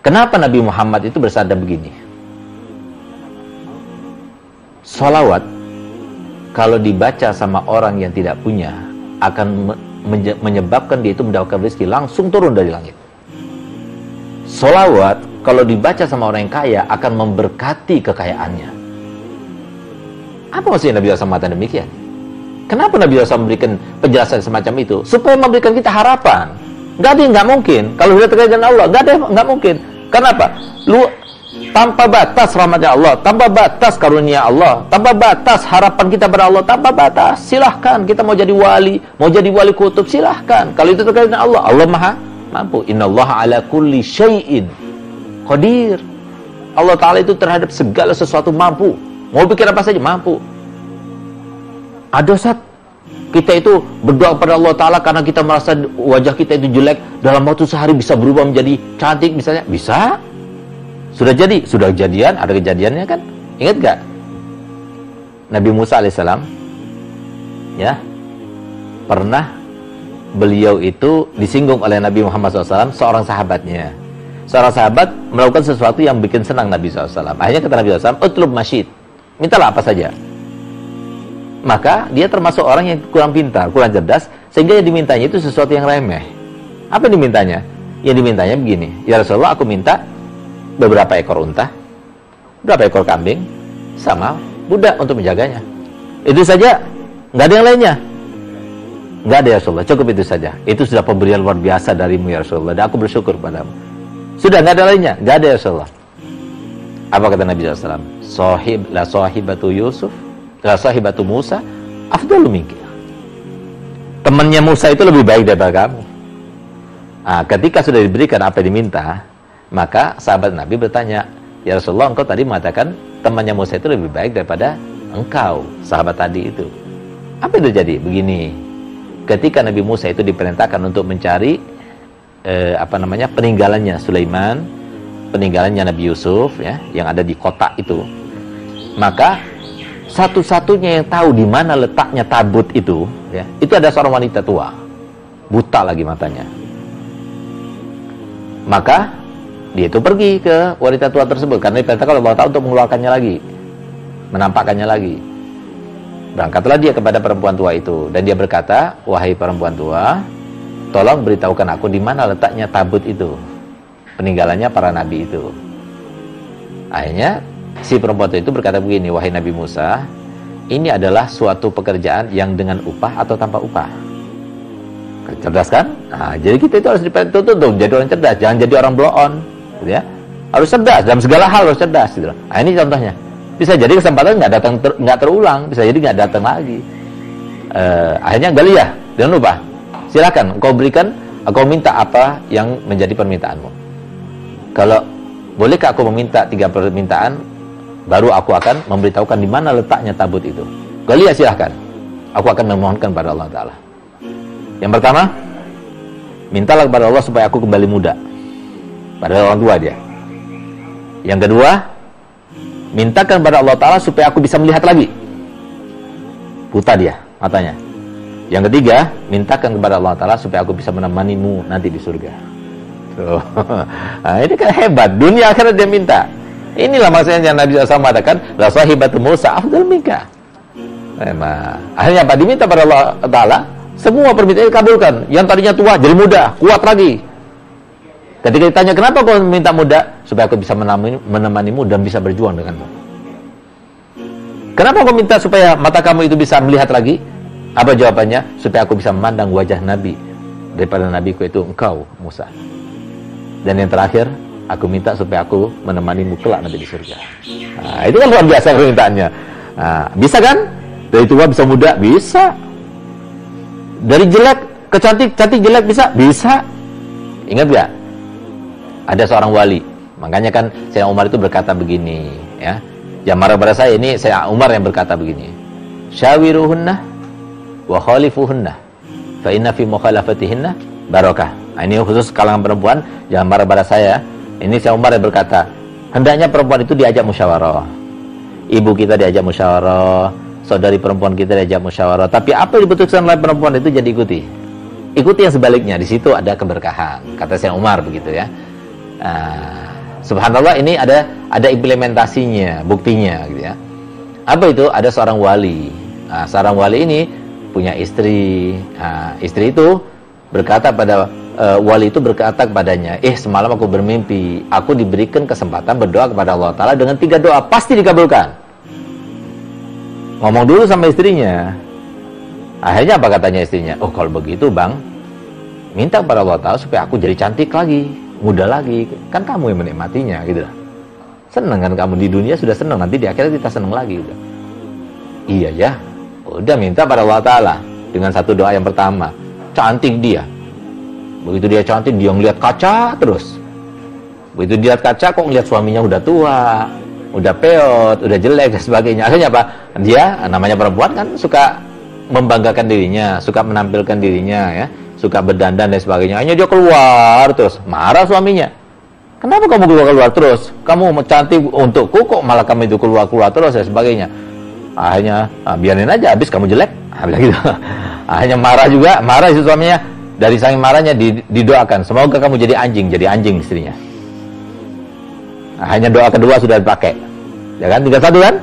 Kenapa Nabi Muhammad itu bersabda begini? Sholawat kalau dibaca sama orang yang tidak punya akan menyebabkan dia itu mendapatkan rezeki langsung turun dari langit. Sholawat kalau dibaca sama orang yang kaya akan memberkati kekayaannya. Apa maksudnya Nabi SAW mengatakan demikian? Kenapa Nabi SAW memberikan penjelasan semacam itu? Supaya memberikan kita harapan. Gak ada yang gak mungkin. Kalau sudah terkait dengan Allah, gak ada yang gak mungkin. Kenapa? Tanpa batas rahmatnya Allah, tanpa batas karunia Allah, tanpa batas harapan kita pada Allah, tanpa batas. Silahkan kita mau jadi wali kutub, silahkan. Kalau itu terkait dengan Allah, Allah maha mampu. Innallaha ala kulli syai'in qadir. Allah Ta'ala itu terhadap segala sesuatu mampu. Mau bikin apa saja mampu. Ada saat kita itu berdoa kepada Allah Ta'ala karena kita merasa wajah kita itu jelek, dalam waktu sehari bisa berubah menjadi cantik misalnya. Bisa. Sudah jadi, sudah kejadian, ada kejadiannya kan? Ingat gak? Nabi Musa alaihissalam, ya, pernah beliau itu disinggung oleh Nabi Muhammad SAW, seorang sahabatnya. Seorang sahabat melakukan sesuatu yang bikin senang Nabi SAW. Akhirnya kata Nabi SAW, utlub masyid, mintalah apa saja. Maka dia termasuk orang yang kurang pintar, kurang cerdas, sehingga yang dimintanya itu sesuatu yang remeh. Apa yang dimintanya? Yang dimintanya begini, ya Rasulullah, aku minta beberapa ekor unta, beberapa ekor kambing, sama budak untuk menjaganya. Itu saja, nggak ada yang lainnya. Nggak ada ya Rasulullah, cukup itu saja. Itu sudah pemberian luar biasa darimu ya Rasulullah, dan aku bersyukur padamu. Sudah, nggak ada lainnya, nggak ada ya Rasulullah. Apa kata Nabi SAW? Sahibatu Yusuf, sahibatu Musa, afdalu minki. Temannya Musa itu lebih baik daripada kamu. Nah, ketika sudah diberikan apa yang diminta, maka sahabat Nabi bertanya, ya Rasulullah, engkau tadi mengatakan temannya Musa itu lebih baik daripada engkau, sahabat tadi itu. Apa itu jadi? Begini, ketika Nabi Musa itu diperintahkan untuk mencari peninggalannya Sulaiman, peninggalannya Nabi Yusuf, ya, yang ada di kota itu, maka satu-satunya yang tahu di mana letaknya tabut itu, ya, itu ada seorang wanita tua, buta lagi matanya. Maka dia itu pergi ke wanita tua tersebut karena diperintahkan oleh Allah Ta'ala untuk mengeluarkannya lagi, menampakkannya lagi. Berangkatlah dia kepada perempuan tua itu dan dia berkata, wahai perempuan tua, tolong beritahukan aku di mana letaknya tabut itu, peninggalannya para nabi itu. Akhirnya si perempuan tua itu berkata begini, wahai Nabi Musa, ini adalah suatu pekerjaan yang dengan upah atau tanpa upah. Cerdas kan? Nah, jadi kita itu harus dituntut untuk jadi orang cerdas, jangan jadi orang blow on, gitu ya. Harus cerdas dalam segala hal, harus cerdas gitu. Nah, ini contohnya. Bisa jadi kesempatan nggak terulang, bisa jadi nggak datang lagi. Akhirnya Galiyah, jangan lupa. Silakan, engkau berikan, engkau minta apa yang menjadi permintaanmu. Kalau bolehkah aku meminta 3 permintaan, baru aku akan memberitahukan di mana letaknya tabut itu. Galiyah, silakan. Aku akan memohonkan pada Allah Ta'ala. Yang pertama, mintalah kepada Allah supaya aku kembali muda. Padahal orang tua dia. Yang kedua, mintakan kepada Allah Ta'ala supaya aku bisa melihat lagi. Buta dia matanya. Yang ketiga, mintakan kepada Allah Ta'ala supaya aku bisa menemanimu nanti di surga. Tuh. Nah, ini kan hebat. Dunia akhirat dia minta. Inilah maksudnya yang Nabi SAW mengatakan, la sahibatu Musa afdal minka. Akhirnya apa? Diminta pada Allah Ta'ala, semua permintaan dikabulkan. Yang tadinya tua jadi muda, kuat lagi. Ketika ditanya, kenapa kau minta muda? Supaya aku bisa menemanimu dan bisa berjuang denganmu. Kenapa kau minta supaya mata kamu itu bisa melihat lagi? Apa jawabannya? Supaya aku bisa memandang wajah Nabi daripada Nabiku itu engkau, Musa. Dan yang terakhir, aku minta supaya aku menemanimu kelak nanti di surga. Nah, itu kan luar biasa permintaannya. Nah, bisa kan? Dari tua bisa muda? Bisa. Dari jelek ke cantik, cantik jelek bisa? Bisa. Ingat gak? Ada seorang wali. Makanya kan Sayyidina Umar itu berkata begini, ya. Yang marah pada saya ini Sayyidina Umar yang berkata begini. Syawiruhunna wa khalifuhunna fa inna fi mukhalafatihinna barakah. Nah, ini khusus kalangan perempuan, jangan marah pada saya. Ini Sayyidina Umar yang berkata, hendaknya perempuan itu diajak musyawarah. Ibu kita diajak musyawarah, saudari perempuan kita diajak musyawarah. Tapi apa yang diputuskan oleh perempuan itu jadi ikuti. Ikuti yang sebaliknya, di situ ada keberkahan. Kata Sayyidina Umar begitu ya. Subhanallah, ini ada implementasinya, buktinya gitu ya. Apa itu? Ada seorang wali. Seorang wali ini punya istri. Istri itu berkata pada wali itu berkata kepadanya, semalam aku bermimpi, aku diberikan kesempatan berdoa kepada Allah Ta'ala dengan 3 doa, pasti dikabulkan. Ngomong dulu sama istrinya. Akhirnya apa katanya istrinya? Oh, kalau begitu bang, minta kepada Allah Ta'ala supaya aku jadi cantik lagi, muda lagi. Kan kamu yang menikmatinya gitu. Senang kan kamu di dunia, sudah senang, nanti di akhirat kita senang lagi udah. Iya ya. Udah minta pada Allah Ta'ala dengan 1 doa yang pertama. Cantik dia. Begitu dia cantik, dia ngeliat kaca terus. Begitu dia lihat kaca, kok ngeliat suaminya udah tua, udah peot, udah jelek dan sebagainya. Akhirnya apa? Dia, namanya perempuan kan, suka membanggakan dirinya, suka menampilkan dirinya ya, suka berdandan dan sebagainya. Akhirnya dia keluar terus, marah suaminya. Kenapa kamu keluar terus? Kamu cantik untukku, kok malah kamu itu keluar terus dan sebagainya. Akhirnya biarin aja, habis kamu jelek. Gitu. Akhirnya marah si suaminya. Dari saking marahnya didoakan, semoga kamu jadi anjing istrinya. Akhirnya doa kedua sudah dipakai, ya kan, 3-1 kan.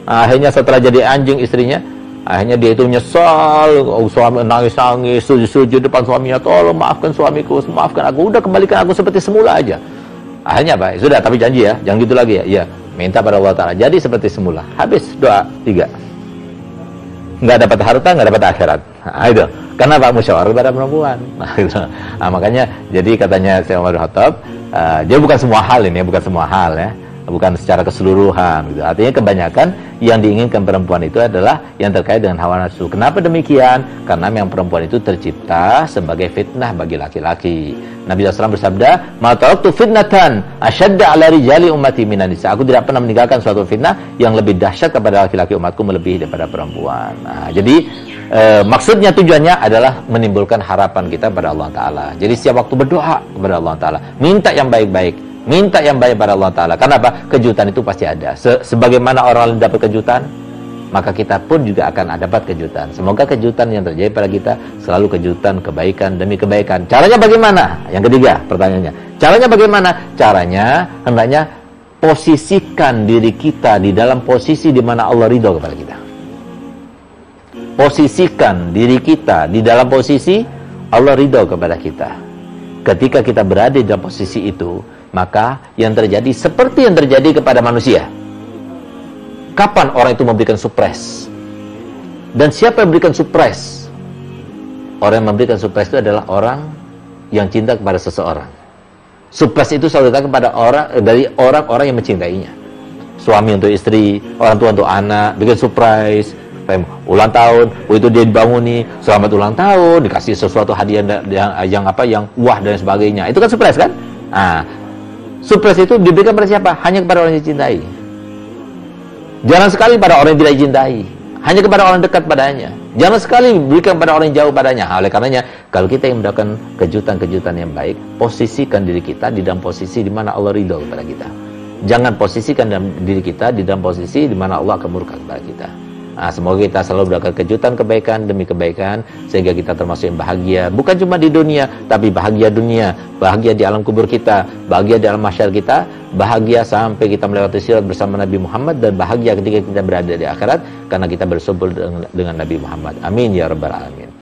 Akhirnya setelah jadi anjing istrinya, akhirnya dia itu menyesal. Suami nangis sujud depan suaminya, tolong maafkan suamiku, maafkan aku, udah kembalikan aku seperti semula aja. Akhirnya apa? Sudah, tapi janji ya, jangan gitu lagi ya. Iya, minta pada Allah Ta'ala jadi seperti semula. Habis doa 3. Nggak dapat harta, nggak dapat akhirat. Itu kenapa musyawarah pada perempuan. Makanya jadi katanya Syekh Umar bin Khattab, dia bukan semua hal ini, bukan semua hal ya, bukan secara keseluruhan gitu. Artinya kebanyakan yang diinginkan perempuan itu adalah yang terkait dengan hawa nafsu. Kenapa demikian? Karena memang perempuan itu tercipta sebagai fitnah bagi laki-laki. Nabi SAW bersabda, "Ma taraktu fitnatan asyadda 'ala rijali ummati minan nisa." Aku tidak pernah meninggalkan suatu fitnah yang lebih dahsyat kepada laki-laki umatku melebihi daripada perempuan. Jadi maksudnya, tujuannya adalah menimbulkan harapan kita pada Allah Ta'ala. Jadi setiap waktu berdoa kepada Allah Ta'ala, minta yang baik-baik, minta yang baik pada Allah Ta'ala. Kenapa? Kejutan itu pasti ada. Sebagaimana orang lain dapat kejutan, maka kita pun juga akan dapat kejutan. Semoga kejutan yang terjadi pada kita selalu kejutan, kebaikan demi kebaikan. Caranya bagaimana? Yang ketiga pertanyaannya, caranya bagaimana? Caranya hendaknya posisikan diri kita di dalam posisi di mana Allah ridho kepada kita. Posisikan diri kita di dalam posisi Allah ridho kepada kita. Ketika kita berada di dalam posisi itu, maka yang terjadi seperti yang terjadi kepada manusia. Kapan orang itu memberikan surprise? Dan siapa yang memberikan surprise? Orang yang memberikan surprise itu adalah orang yang cinta kepada seseorang. Surprise itu selalu datang kepada dari orang-orang yang mencintainya. Suami untuk istri, orang tua untuk anak, bikin surprise. Ulang tahun, itu dia dibanguni, selamat ulang tahun, dikasih sesuatu hadiah yang wah dan sebagainya. Itu kan surprise kan? Surprise itu diberikan pada siapa? Hanya kepada orang yang dicintai. Jangan sekali pada orang yang tidak dicintai, hanya kepada orang dekat padanya. Jangan sekali berikan pada orang yang jauh padanya. Oleh karenanya, kalau kita yang mendapatkan kejutan-kejutan yang baik, posisikan diri kita di dalam posisi di mana Allah ridho kepada kita. Jangan posisikan diri kita di dalam posisi di mana Allah akan murka kepada kita. Semoga kita selalu mendapatkan kejutan kebaikan demi kebaikan, sehingga kita termasuk yang bahagia, bukan cuma di dunia, tapi bahagia dunia, bahagia di alam kubur kita, bahagia di alam mahsyar kita, bahagia sampai kita melewati sirat bersama Nabi Muhammad, dan bahagia ketika kita berada di akhirat karena kita bersekutu dengan Nabi Muhammad. Amin ya rabbal alamin.